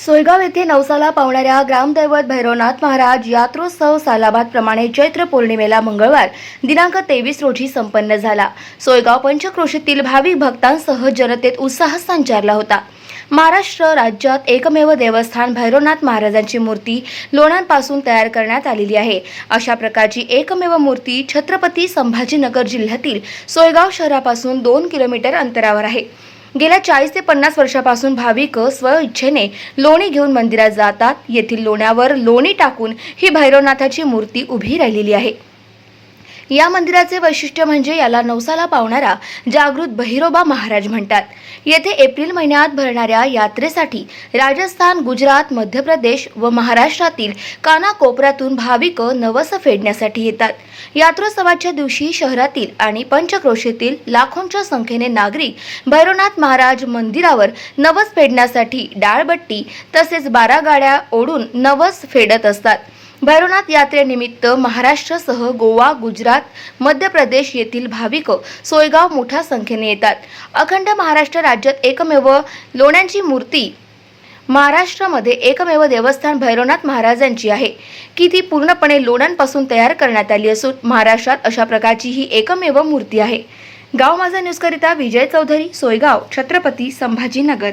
सोयगाव येथे नवसाला पावणाऱ्या ग्रामदैवत भैरवनाथ महाराज यात्रोत्सव सालाबाद प्रमाणे चैत्र पौर्णिमेला मंगळवार दिनांक 23 रोजी संपन्न झाला। सोयगाव पंचक्रोशीतील भाविक भक्तांसह जनतेत उत्साह संचारला होता। महाराष्ट्र राज्यात एकमेव देवस्थान भैरवनाथ महाराजांची मूर्ती लोण्यांपासून तयार करण्यात आलेली आहे। अशा प्रकारची एकमेव मूर्ती छत्रपती संभाजीनगर जिल्ह्यातील सोयगाव शहरापासून 2 किलोमीटर अंतरावर आहे। गेल्या 40 ते 50 वर्षापासून भाविक स्वइच्छेने लोणी घेऊन मंदिरात जातात। येथील लोण्यावर लोणी टाकून ही भैरवनाथाची मूर्ती उभी राहिलेली आहे। या मंदिराचे वैशिष्ट्य म्हणजे याला नवसाला पावणारा जागृत भैरोबा महाराज म्हणतात। येथे एप्रिल महिन्यात भरणाऱ्या यात्रेसाठी राजस्थान, गुजरात, मध्य प्रदेश व महाराष्ट्रातील कानाकोपऱ्यातून भाविक नवस फेडण्यासाठी येतात। यात्रोत्सवाच्या दिवशी शहरातील आणि पंचक्रोशीतील लाखोंच्या संख्येने नागरिक भैरवनाथ महाराज मंदिरावर नवस फेडण्यासाठी डाळबट्टी तसेच 12 गाड्या ओढून नवस फेडत असतात। भैरवनाथ यात्रेनिमित्त महाराष्ट्रासह गोवा, गुजरात, मध्य प्रदेश येथील भाविक सोयगाव मोठ्या संख्येने येतात। अखंड महाराष्ट्र राज्यात एकमेव लोण्यांची मूर्ती महाराष्ट्रामध्ये एकमेव देवस्थान भैरवनाथ महाराजांची आहे की ती पूर्णपणे लोण्यांपासून तयार करण्यात आली असून महाराष्ट्रात अशा प्रकारची ही एकमेव मूर्ती आहे। गाव माझा न्यूज करिता विजय चौधरी, सोयगाव, छत्रपती संभाजीनगर।